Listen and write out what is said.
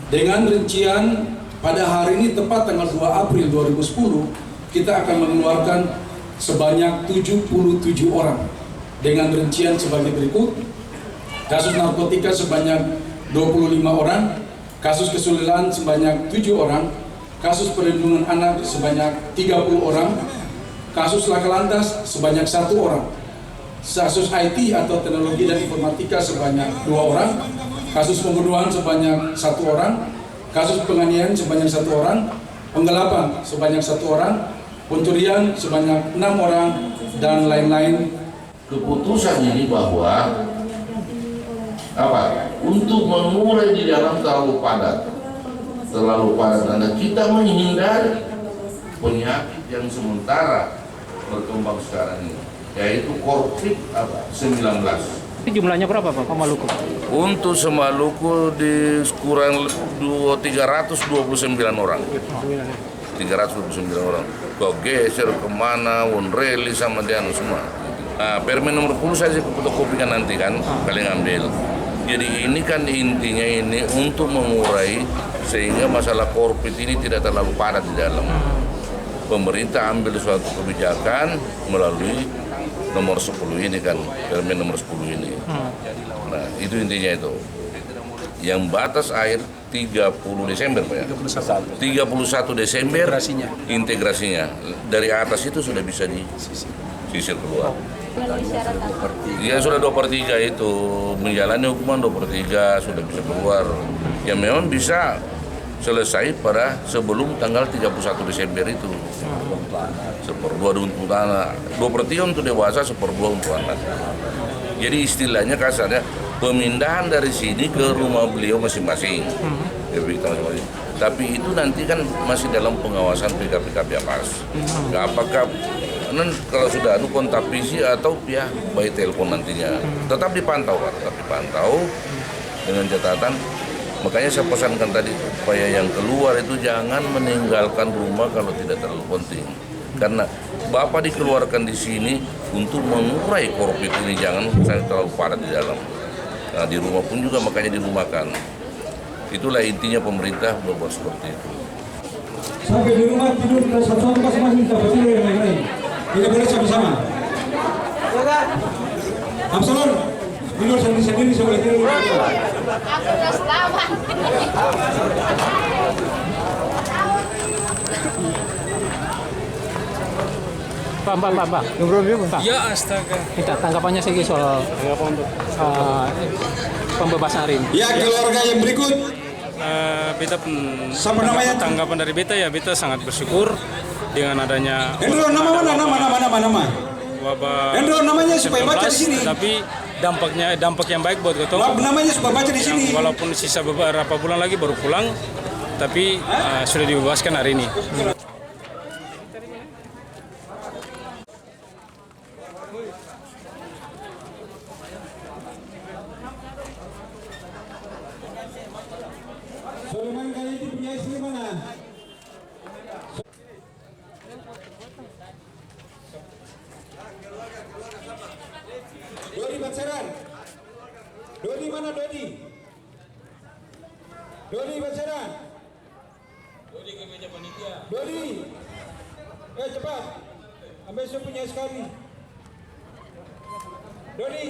Dengan rincian pada hari ini tepat tanggal 2 April 2010 kita akan mengeluarkan sebanyak 77 orang dengan rincian sebagai berikut: kasus narkotika sebanyak 25 orang, kasus kesulitan sebanyak 7 orang, kasus perlindungan anak sebanyak 30 orang, kasus laka lantas sebanyak 1 orang, kasus IT atau teknologi dan informatika sebanyak 2 orang, kasus pembunuhan sebanyak 1 orang, kasus penganiayaan sebanyak 1 orang, penggelapan sebanyak 1 orang, pencurian sebanyak 6 orang, dan lain-lain. Keputusan ini bahwa untuk mengurai di dalam terlalu padat dan kita menghindari penyakit yang sementara berkembang sekarang ini, yaitu COVID-19. Jumlahnya berapa Pak Maluku? Untuk Semaluku di kurang 329 orang. 329 orang. Kau geser kemana, Wonreli sama Dianu semua. Nah, permen nomor 10 saya fotokopikan nanti kan, kalian ambil. Jadi ini kan intinya ini untuk mengurai sehingga masalah COVID ini tidak terlalu padat di dalam. Pemerintah ambil suatu kebijakan melalui nomor 10 ini kan, permen nomor 10 ini. Nah, itu intinya itu. Yang batas air 30 Desember Pak ya? 31 Desember integrasinya. Dari atas itu sudah bisa disisir keluar. Ya sudah 2/3 itu, menjalani hukuman 2/3 sudah bisa keluar. Ya memang bisa selesai pada sebelum tanggal 31 Desember itu. 1/2 untuk anak, 2/3 untuk dewasa, 1/2 untuk anak. Jadi istilahnya kasarnya pemindahan dari sini ke rumah beliau masing-masing. Tapi itu nanti kan masih dalam pengawasan PKP Apas. Apakah kalau sudah ada kontak fisik atau ya by telepon nantinya. Tetap dipantau Pak, tetap dipantau dengan catatan. Makanya saya pesankan tadi supaya yang keluar itu jangan meninggalkan rumah kalau tidak terlalu penting. Karena Bapak dikeluarkan di sini untuk mengurai COVID ini, jangan terlalu padat di dalam. Nah, di rumah pun juga makanya dirumahkan. Itulah intinya pemerintah berbuat seperti itu. Sampai di rumah tidur satu-satu masing-masing dapat tidur yang lain-lain. Tidak boleh sama-sama. Absolut. Tidur sendiri-sendiri boleh tidur. Aku udah selamat. Pak. Ya astaga. Minta tanggapannya sih soal pembebasan hari ini. Ya, keluarga yang berikut. Beta Siapa namanya? tanggapan dari beta ya, beta sangat bersyukur dengan adanya Hendro, nama. wabah Hendro, namanya supaya baca di sini. Tapi dampak yang baik buat Gotong. Namanya supaya baca di sini. Walaupun sisa beberapa bulan lagi baru pulang, tapi sudah dibebaskan hari ini. Soleman kali ini punya istri mana? Dodi Batseran. Dodi mana Dodi? Dodi Batseran. Dodi ke meja panitia. Dodi. Cepat. Ambil saya punya sekali. Dodi.